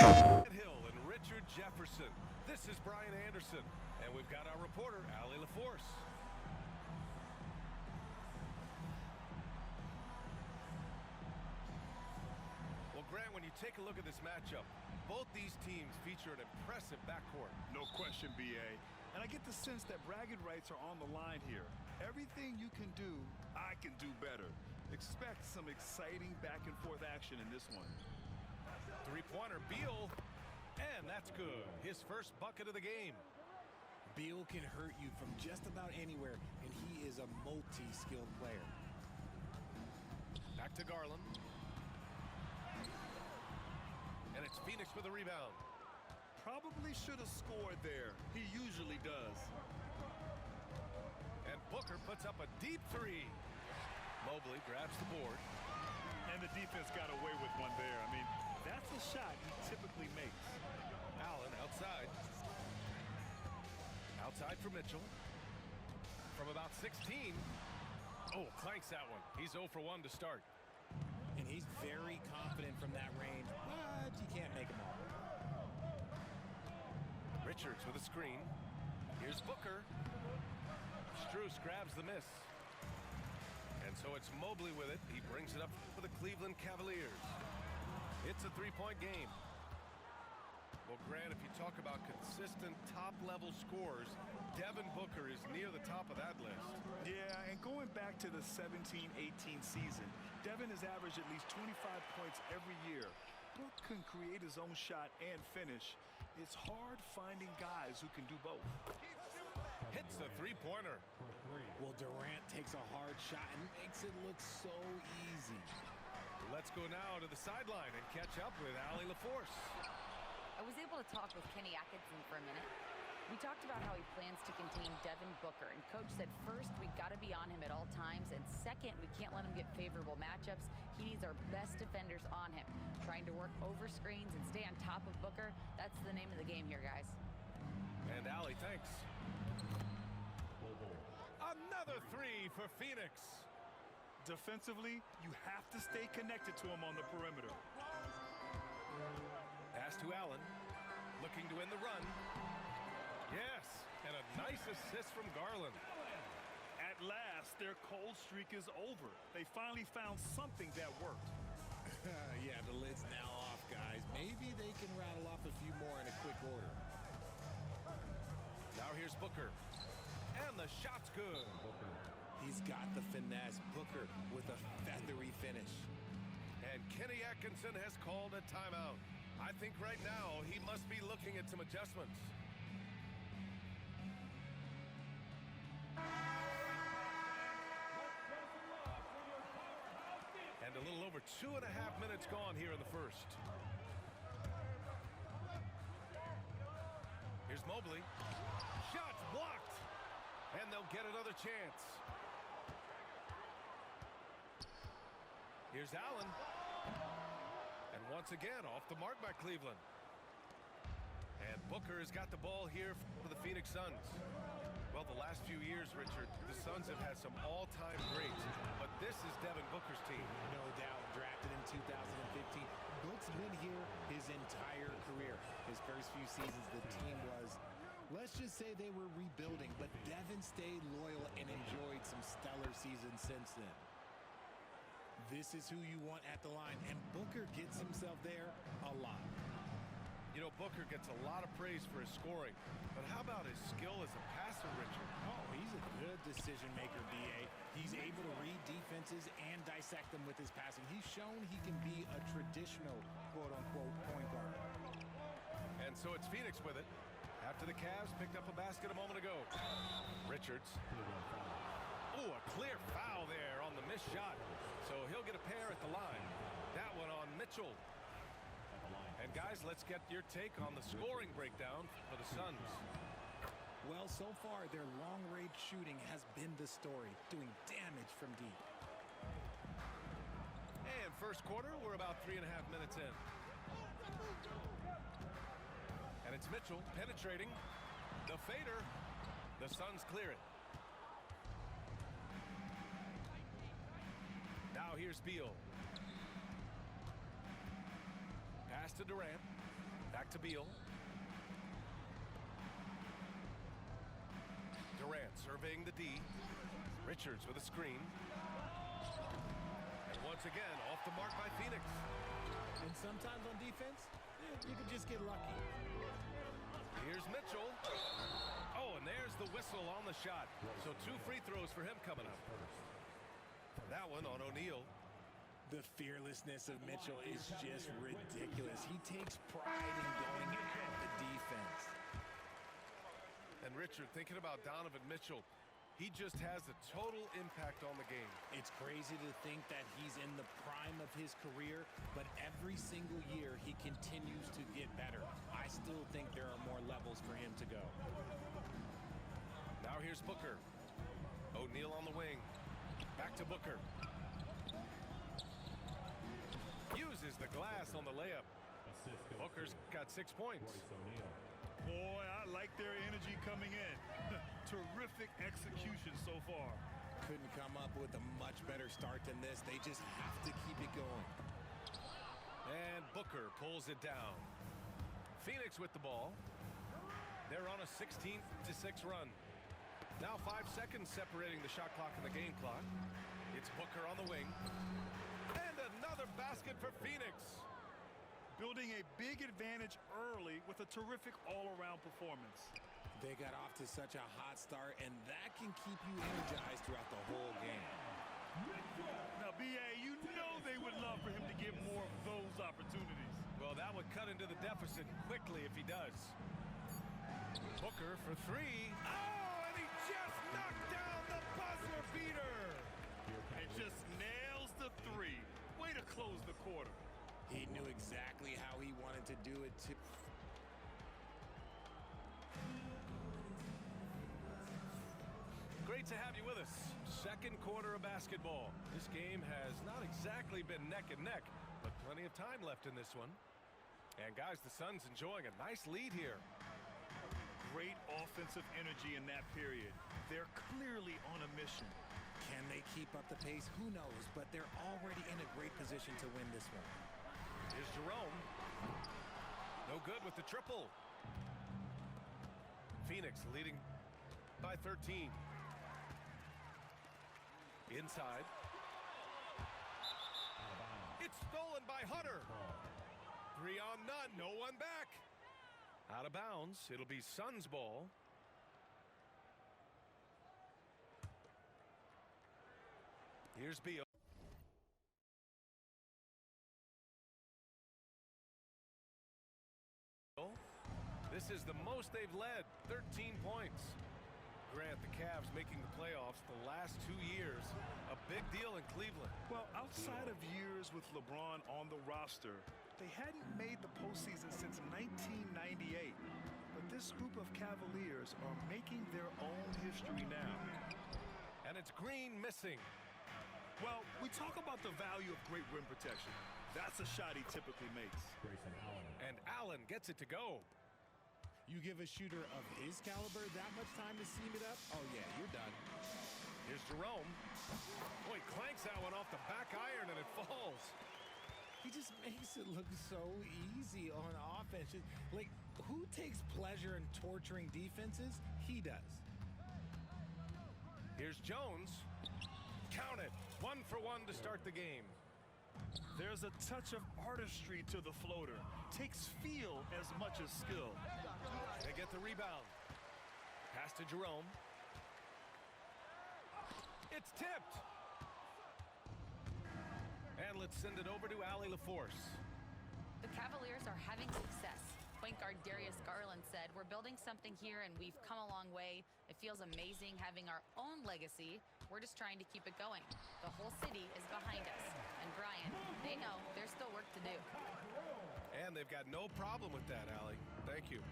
Hill and Richard Jefferson. This is Brian Anderson, and we've got our reporter, Allie LaForce. Well, Grant, when you take a look at this matchup, both these teams feature an impressive backcourt. No question, B.A. And I get the sense that bragging rights are on the line here. Everything you can do, I can do better. Expect some exciting back-and-forth action in this one. Three-pointer, Beal. And that's good. His first bucket of the game. Beal can hurt you from just about anywhere, and he is a multi-skilled player. Back to Garland. And it's Phoenix with a rebound. Probably should have scored there. He usually does. And Booker puts up a deep three. Mobley grabs the board. And the defense got away with one there. I mean, that's a shot he typically makes. Allen outside. Outside for Mitchell. From about 16. Oh, clanks that one. He's 0 for 1 to start. And he's very confident from that range, but you can't make him all. Richards with a screen. Here's Booker. Strus grabs the miss. And so it's Mobley with it. He brings it up for the Cleveland Cavaliers. It's a three-point game. Well, Grant, if you talk about consistent top-level scores, Devin Booker is near the top of that list. Yeah, and going back to the 17-18 season, Devin has averaged at least 25 points every year. Book can create his own shot and finish. It's hard finding guys who can do both. Hits the three-pointer. Well, Durant takes a hard shot and makes it look so easy. Let's go now to the sideline and catch up with Allie LaForce. I was able to talk with Kenny Atkinson for a minute. We talked about how he plans to contain Devin Booker, and Coach said first, we got to be on him at all times, and second, we can't let him get favorable matchups. He needs our best defenders on him. Trying to work over screens and stay on top of Booker, that's the name of the game here, guys. And Allie, thanks. Another three for Phoenix. Defensively, you have to stay connected to him on the perimeter. Pass to Allen, looking to end the run. Yes, and a nice assist from Garland. At last, their cold streak is over. They finally found something that worked. Yeah, the lid's now off, guys. Maybe they can rattle off a few more in a quick order. Now here's Booker. And the shot's good. He's got the finesse. Booker with a feathery finish. And Kenny Atkinson has called a timeout. I think right now he must be looking at some adjustments. And a little over 2.5 minutes gone here in the first. Here's Mobley. Shots blocked. And they'll get another chance. Here's Allen. And once again, off the mark by Cleveland. And Booker has got the ball here for the Phoenix Suns. Well, the last few years, Richard, the Suns have had some all-time greats, but this is Devin Booker's team. No doubt, drafted in 2015. Book's been here his entire career. His first few seasons, the team was, let's just say they were rebuilding, but Devin stayed loyal and enjoyed some stellar seasons since then. This is who you want at the line, and Booker gets himself there a lot. You know, Booker gets a lot of praise for his scoring, but how about his skill as a passer, Richard? Oh, he's a good decision maker, B.A. He's able to read defenses and dissect them with his passing. He's shown he can be a traditional, quote-unquote, point guard. And so it's Phoenix with it. After the Cavs picked up a basket a moment ago. Richards. Oh, a clear foul there on the missed shot. So he'll get a pair at the line. That one on Mitchell. And guys, let's get your take on the scoring breakdown for the Suns. Well, so far, their long-range shooting has been the story, doing damage from deep. And first quarter, we're about 3.5 minutes in. And it's Mitchell penetrating. The fader. The Suns clear it. Now here's Beal. Pass Pass to Durant. Back to Beal. Durant surveying the D. Richards with a screen. And once again, off the mark by Phoenix. And sometimes on defense, you can just get lucky. Here's Mitchell. Oh, and there's the whistle on the shot. So 2 free throws for him coming up. That one on O'Neal. The fearlessness of Mitchell is just ridiculous. He takes pride in going at the defense. And Richard, thinking about Donovan Mitchell, he just has a total impact on the game. It's crazy to think that he's in the prime of his career, but every single year he continues to get better. I still think there are more levels for him to go. Now here's Booker. O'Neal on the wing. Back to Booker. Uses the glass on the layup. Booker's got 6 points. Boy, I like their energy coming in. Terrific execution so far. Couldn't come up with a much better start than this. They just have to keep it going. And Booker pulls it down. Phoenix with the ball. They're on a 16-6 run. Now 5 seconds separating the shot clock and the game clock. It's Booker on the wing. And another basket for Phoenix. Building a big advantage early with a terrific all-around performance. They got off to such a hot start, and that can keep you energized throughout the whole game. Now, B.A., you know they would love for him to get more of those opportunities. Well, that would cut into the deficit quickly if he does. Booker for 3. Oh, and he just knocked down the buzzer beater. And just nails the 3. Way to close the quarter. He knew exactly how he wanted to do it, too. Great to have you with us. Second quarter of basketball. This game has not exactly been neck and neck, but plenty of time left in this one. And guys, the Suns enjoying a nice lead here. Great offensive energy in that period. They're clearly on a mission. Can they keep up the pace? Who knows, but they're already in a great position to win this one. Here's Jerome. No good with the triple. Phoenix leading by 13. Inside. It's stolen by Hunter. 3 on none, no one back. Out of bounds, it'll be Suns ball. Here's Beal. This is the most they've led, 13 points. Grant, the Cavs making the playoffs the last 2 years. A big deal in Cleveland. Well, outside of years with LeBron on the roster, they hadn't made the postseason since 1998. But this group of Cavaliers are making their own history now. And it's Green missing. Well, we talk about the value of great rim protection. That's a shot he typically makes. And Allen gets it to go. You give a shooter of his caliber that much time to seam it up? Oh, yeah, you're done. Here's Jerome. Boy, clanks that one off the back iron and it falls. He just makes it look so easy on offense. Like, who takes pleasure in torturing defenses? He does. Here's Jones. Count it. 1 for 1 to start the game. There's a touch of artistry to the floater. Takes feel as much as skill. They get the rebound. Pass to Jerome. It's tipped. And let's send it over to Allie LaForce. The Cavaliers are having success. Point guard Darius Garland said, "We're building something here and we've come a long way. It feels amazing having our own legacy. We're just trying to keep it going. The whole city is behind us." And Brian, they know there's still work to do. And they've got no problem with that, Allie. Thank you.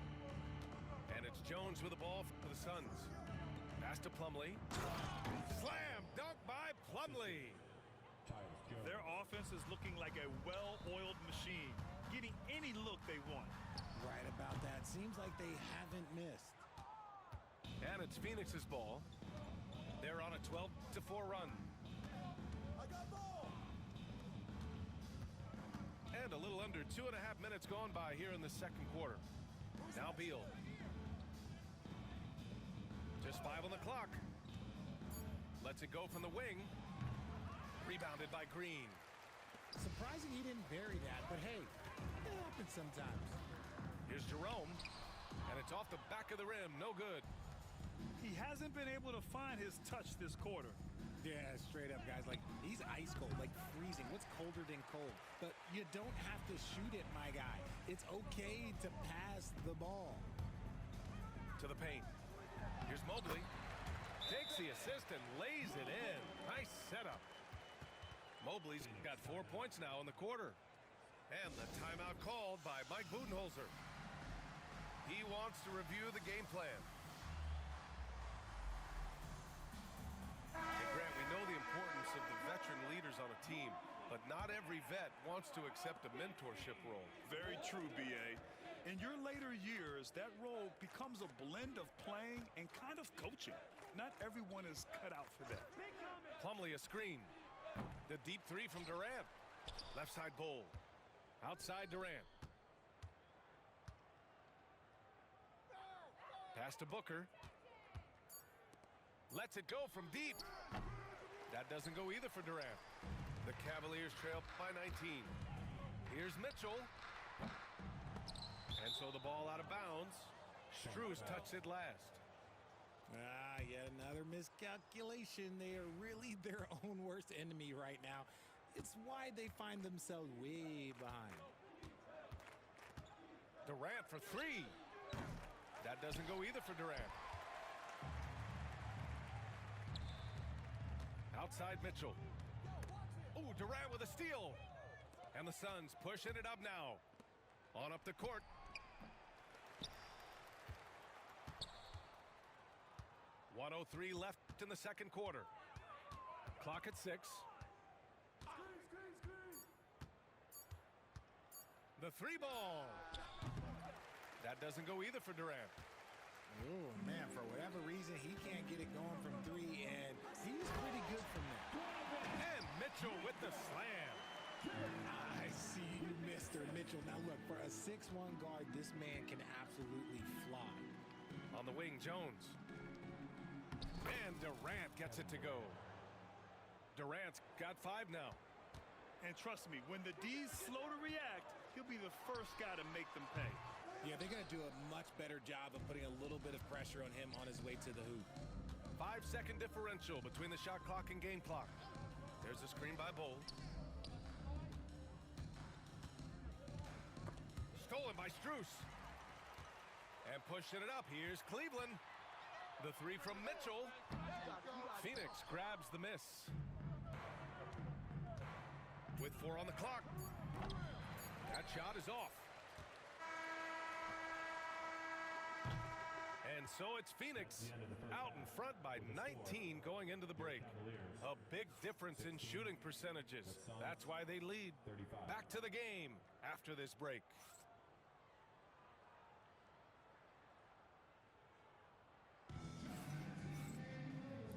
And it's Jones with the ball for the Suns. Pass to Plumlee. Slam dunk by Plumlee. Their offense is looking like a well-oiled machine, getting any look they want. Right about that. Seems like they haven't missed. And it's Phoenix's ball. They're on a 12-4 run. And a little under 2.5 minutes gone by here in the second quarter. Now Beal. Just 5 on the clock. Lets it go from the wing. Rebounded by Green. Surprising he didn't bury that, but hey, it happens sometimes. Here's Jerome. And it's off the back of the rim. No good. He hasn't been able to find his touch this quarter. Yeah, straight up, guys. Like, he's ice cold, like freezing. What's colder than cold? But you don't have to shoot it, my guy. It's okay to pass the ball. To the paint. Here's Mobley. Takes the assist and lays it in. Nice setup. Mobley's got 4 points now in the quarter. And the timeout called by Mike Budenholzer. He wants to review the game plan. Hey, Grant, we know the importance of the veteran leaders on a team, but not every vet wants to accept a mentorship role. Very true, B.A. In your later years, that role becomes a blend of playing and kind of coaching. Not everyone is cut out for that. Plumlee a screen. The deep three from Durant. Left side Bull. Outside Durant. Pass to Booker. Lets it go from deep. That doesn't go either for Durant. The Cavaliers trail by 19. Here's Mitchell. And so the ball out of bounds. Strus touched it last. Yet another miscalculation. They are really their own worst enemy right now. It's why they find themselves way behind. Durant for three. That doesn't go either for Durant. Outside Mitchell. Oh, Durant with a steal. And the Suns pushing it up now. On up the court. .103 left in the second quarter. Clock at 6. The three ball. That doesn't go either for Durant. Oh, man, for whatever reason, he can't get it going from three, and he's pretty good from there. And Mitchell with the slam. I see you, Mr. Mitchell. Now, look, for a 6'1 guard, this man can absolutely fly. On the wing, Jones. And Durant gets it to go. Durant's got 5 now. And trust me, when the D's slow to react, he'll be the first guy to make them pay. Yeah, they're going to do a much better job of putting a little bit of pressure on him on his way to the hoop. 5-second differential between the shot clock and game clock. There's a screen by Bull. Stolen by Strus. And pushing it up. Here's Cleveland. The three from Mitchell. Phoenix grabs the miss. With 4 on the clock. That shot is off. And so it's Phoenix out in front by 19 going into the break. A big difference in shooting percentages. That's why they lead. Back to the game after this break.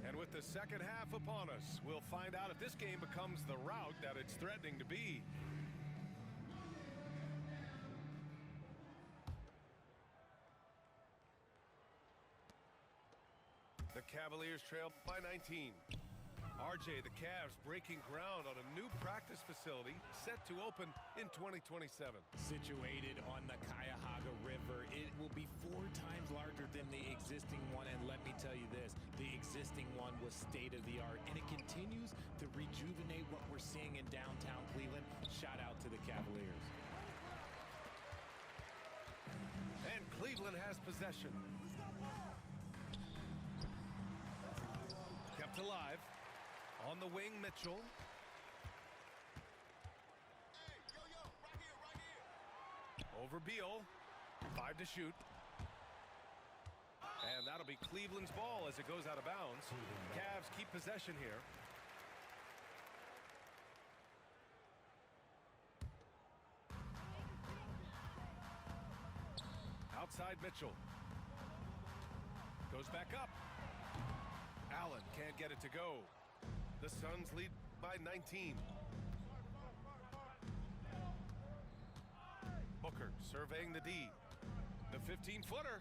And with the second half upon us, we'll find out if this game becomes the rout that it's threatening to be. The Cavaliers trail by 19. RJ, the Cavs breaking ground on a new practice facility set to open in 2027. Situated on the Cuyahoga River, it will be 4 times larger than the existing one. And let me tell you this, the existing one was state-of-the-art, and it continues to rejuvenate what we're seeing in downtown Cleveland. Shout out to the Cavaliers. And Cleveland has possession. Kept alive. On the wing, Mitchell. Over Beal. 5 to shoot. And that'll be Cleveland's ball as it goes out of bounds. Cavs keep possession here. Outside Mitchell. Goes back up. Allen can't get it to go. The Suns lead by 19. Booker surveying the D. The 15-footer.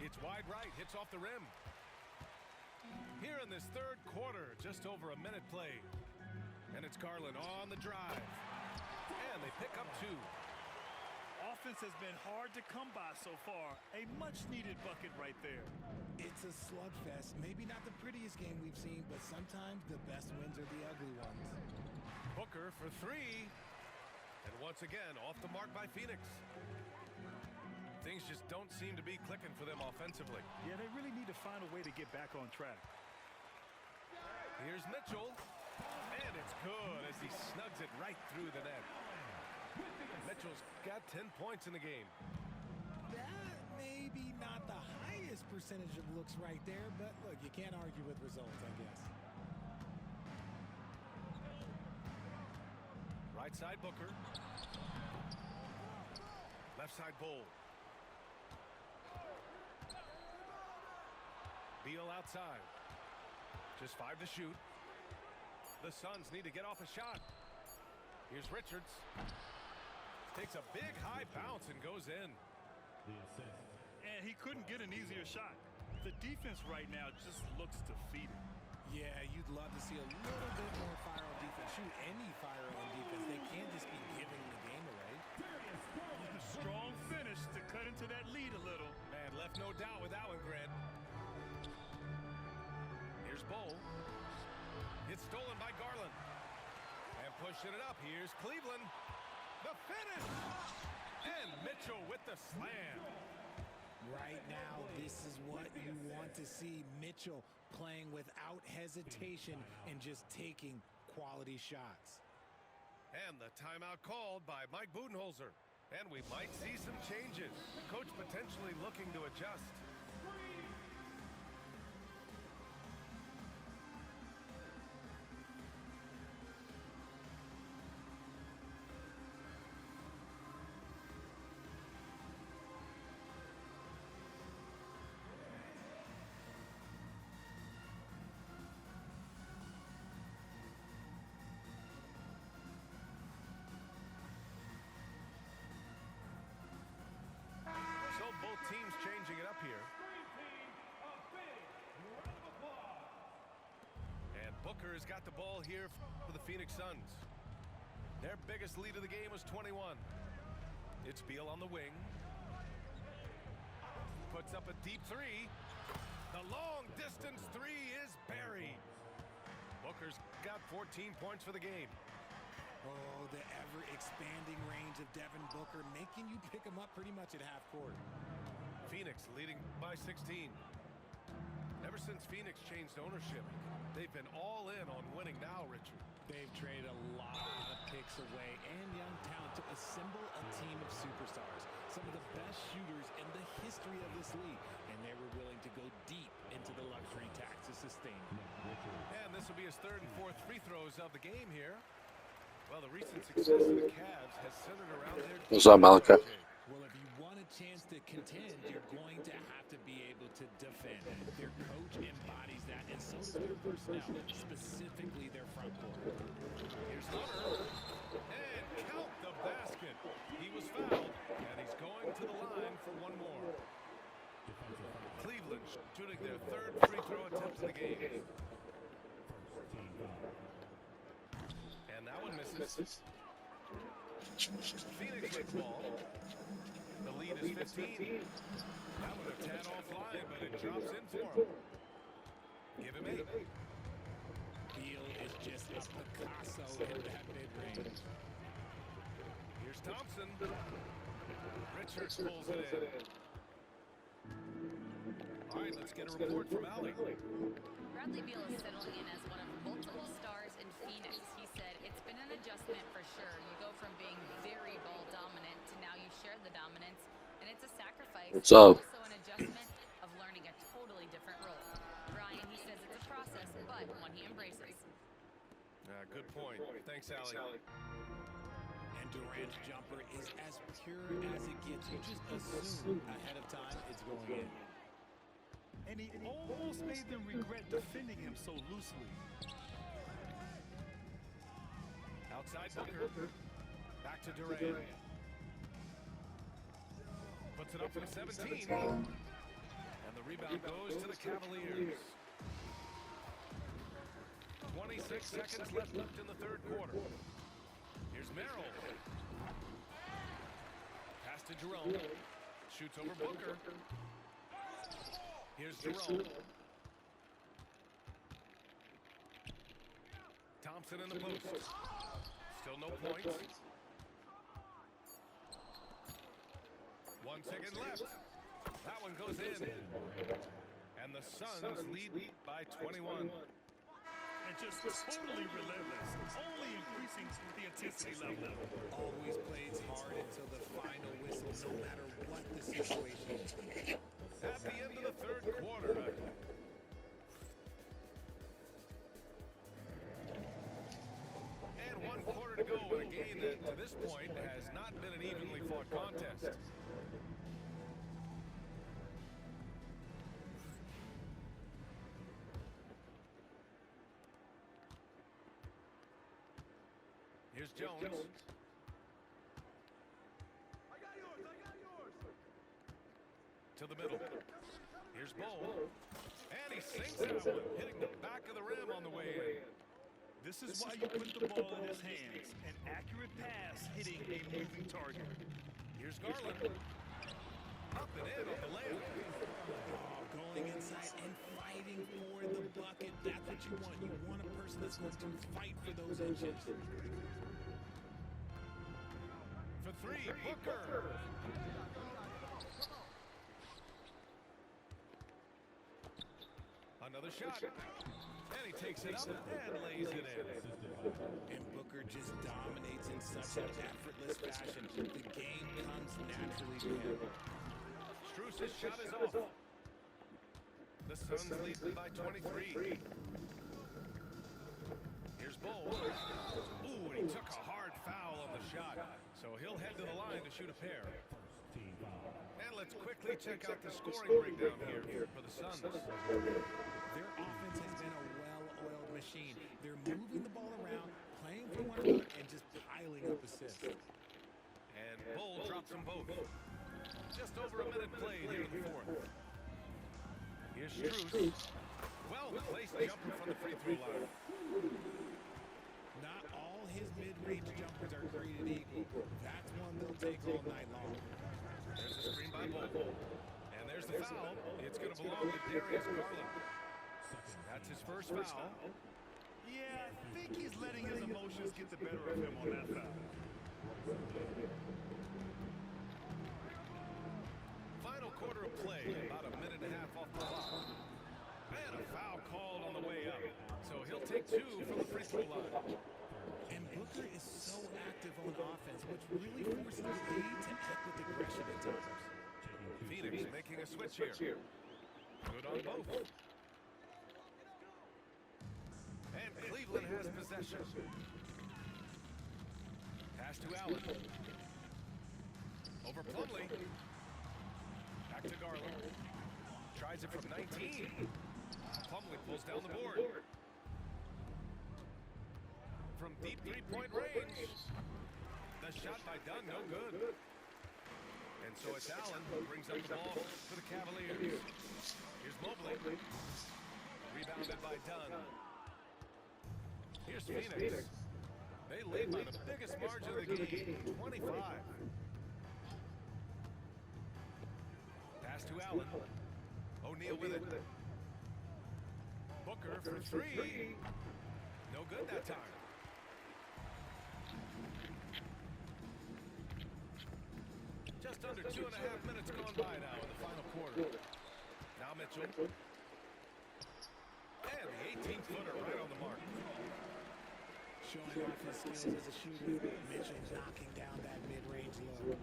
It's wide right, hits off the rim. Here in this third quarter, just over a minute played. And it's Garland on the drive. And they pick up 2. Offense has been hard to come by so far. A much-needed bucket right there. It's a slugfest. Maybe not the prettiest game we've seen, but sometimes the best wins are the ugly ones. Booker for 3. And once again, off the mark by Phoenix. Things just don't seem to be clicking for them offensively. Yeah, they really need to find a way to get back on track. Here's Mitchell. And it's good as he snugs it right through the net. Mitchell's got 10 points in the game. That may be not the highest percentage of looks right there, but look, you can't argue with results, I guess. Right side Booker. Left side Bull. Beal outside. Just 5 to shoot. The Suns need to get off a shot. Here's Richards. Takes a big high bounce and goes in. And he couldn't get an easier shot. The defense right now just looks defeated. Yeah, you'd love to see a little bit more fire on defense. Shoot, any fire on defense. They can't just be giving the game away. Strong finish to cut into that lead a little. Man, left no doubt with that one, Grant. Here's Bull. It's stolen by Garland. And pushing it up. Here's Cleveland. The finish! And Mitchell with the slam. Right now, this is what you want to see. Mitchell playing without hesitation and just taking quality shots. And the timeout called by Mike Budenholzer. And we might see some changes. Coach potentially looking to adjust. Teams changing it up here. And Booker has got the ball here for the Phoenix Suns. Their biggest lead of the game was 21. It's Beal on the wing. Puts up a deep 3. The long distance 3 is buried. Booker's got 14 points for the game. Oh, the ever-expanding range of Devin Booker, making you pick him up pretty much at half court. Phoenix leading by 16. Ever since Phoenix changed ownership, they've been all in on winning now, Richard. They've traded a lot of picks away and young talent to assemble a team of superstars. Some of the best shooters in the history of this league. And they were willing to go deep into the luxury tax to sustain them. And this will be his 3rd and 4th free throws of the game here. Well, the recent success of the Cavs has centered around their... What's up, Malika? Well, if you want a chance to contend, you're going to have to be able to defend. Their coach embodies that, and so does their personnel, specifically their front court. Here's Hunter, and count the basket. He was fouled, and he's going to the line for one more. Cleveland shooting their 3rd free throw attempt of the game. And that one misses. Phoenix with ball. The lead is 15. That one a tad offline, but it drops in for him. Give him 8. Beal is just a Picasso in that mid-range. Here's Thompson. Richards pulls it in. All right, let's get a report from Allie. Bradley Beal is settling in as one of multiple stars in Phoenix. He said it's been an adjustment for sure. You go from being very ball dominant to now you share the dominance, and it's a sacrifice. What's up? Also an adjustment of learning a totally different role. Brian, he says it's a process, but one he embraces. Good point. Thanks, Allie. And Durant's jumper is as pure as it gets. You just assume ahead of time it's going in. And he almost made them regret defending him so loosely. Outside Booker. Back to Durant. Puts it up from 17. And the rebound goes to the Cavaliers. 26 seconds left in the third quarter. Here's Merrill. Pass to Jerome. Shoots over Booker. Here's Jerome. Thompson in the post. Still no points. 1 second left. That one goes in. And the Suns lead by 21. And just totally relentless, only increasing the intensity level. Always plays hard until the final whistle, no matter what the situation is. At the end of the third quarter. And 1 quarter to go in a game that, to this point, has not been an evenly fought contest. Here's Jones. I got yours. To the middle. Here's Bowl. And he sinks that one, hitting the back of the rim on the way in. This is why you put the ball in his hands. An accurate pass hitting a moving target. Here's Garland. Up and in on the layup. Going inside and fighting for the bucket. That's what you want. You want a person that's going to fight for those inches. For three, Booker. Another shot. And he takes it up and lays it in. And Booker just dominates in such an effortless fashion. The game comes naturally to him. Strus's shot is off. The Suns lead by 23. Here's Bowl. Ooh, and he took a hard foul on the shot. So he'll head to the line to shoot a pair. And let's quickly check out the scoring breakdown here for the Suns. Their offense has been a well-oiled machine. They're moving the ball around, playing for one another, and just piling up assists. And Bowl drops them both. Just over a minute played here in the fourth. Here's Strus. Well-placed jumper from the free throw line. Not all his mid-range jumpers are created equal. That's one they'll take all night long. There's a screen by Bowl. And there's the foul. It's going to belong to Darius Garland. That's his first foul. Yeah, I think he's letting his emotions get the better of him on that foul. Final quarter of play, about a minute and a half off the clock. And a foul called on the way up. So he'll take 2 from the free throw line. And Booker is so active on offense, which really forces the lead to act with aggression at times. Phoenix making a switch here. Good on both. And Cleveland has possession. Pass to Allen. Over Plumlee. Back to Garland. Tries it from 19. Plumlee pulls down the board. From deep three-point range. The shot by Dunn, no good. And so it's Allen who brings up the ball for the Cavaliers. Here's Mobley. Rebounded by Dunn. Here's Phoenix. They lead by the biggest margin of the game, 25. Pass to Allen. O'Neal with it. Booker for 3. No good that time. Just under 2.5 minutes gone by now in the final quarter. Now Mitchell. And the 18-footer right on the mark. Showing off his skills as a shooter. Mitchell knocking down that mid-range low.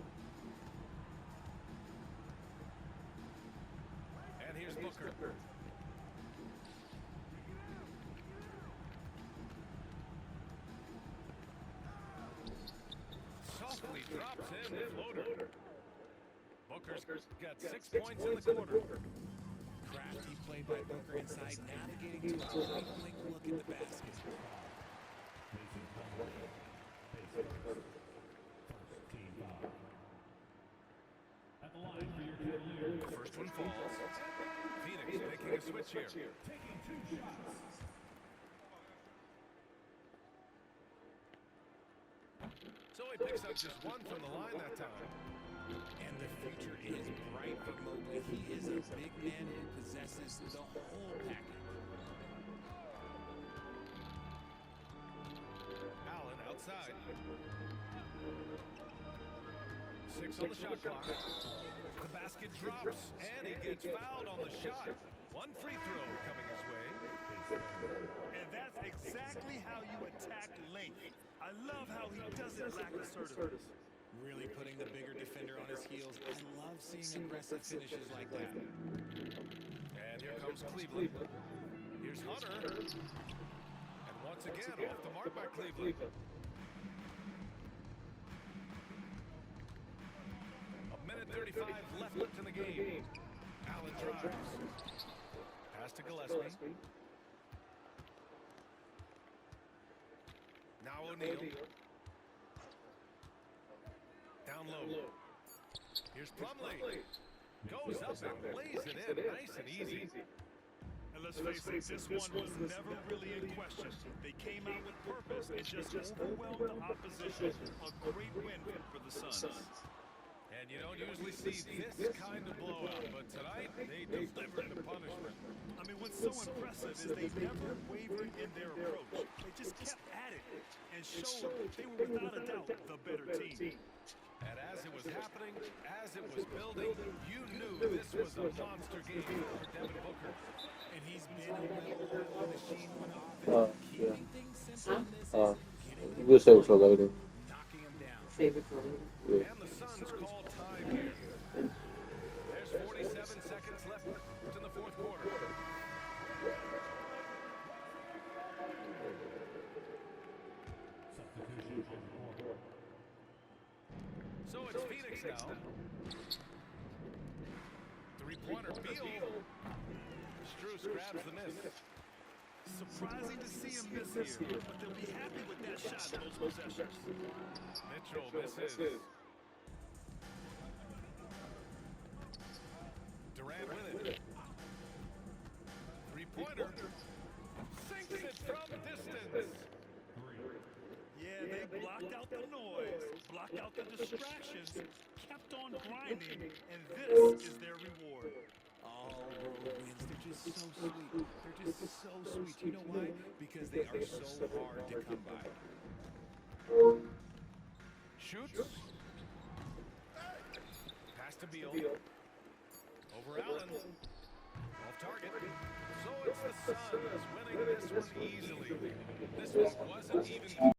And here's Booker. Softly drops in the floater. Booker's got 6 points in the quarter. Crafty play by Booker inside, navigating to a point-blank look at the basket. At the line, First one falls. Phoenix making a switch here. So he picks up just one from the line that time. And the future is bright for Mobley. He is a big man who possesses the whole package. Allen outside. 6 on the shot clock. The basket drops, and he gets fouled on the shot. One free throw coming his way. And that's exactly how you attack length. I love how he doesn't lack assertiveness. Really putting the bigger defender on his heels. I love seeing aggressive finishes like that. And here comes Cleveland. Here's Hunter. And once again, off the mark by Cleveland. A minute 35 left in the game. Allen drives. Pass to Gillespie. Now O'Neal. Down low. Here's Plumlee. Goes up and lays it in. Nice and easy. And let's face it, this one was never really in question. They came out with purpose and just overwhelmed the opposition. A great win for the Suns. And you don't usually see this kind of blowout, but tonight they delivered the punishment. I mean, what's so impressive is they never wavered in their approach. They just kept at it and showed they were without a doubt the better team. And as it was happening, as it was building, you knew this was a monster game for Devin Booker. And he's been a well-oiled machine on offense. Keeping things simple in this is getting 이거 세우 저가 그래. knocking him down. And the Suns call time here. There's 47 seconds left in the fourth quarter. So it's Phoenix now. Three-pointer, Beal. Strus grabs the miss. Surprising to see him miss here, but they'll be happy with that shot in those possessions. Mitchell misses. Durant with it. Three-pointer. Sinks it from distance. Yeah, they blocked out the noise, blocked out the distractions, kept on grinding, and this is their reward. All road wins, they're just so sweet. They're just so sweet. You know why? Because they are so hard to come by. Shoots. Pass to Beal. Over Allen. Off target. So it's the Suns winning this one easily. This one wasn't even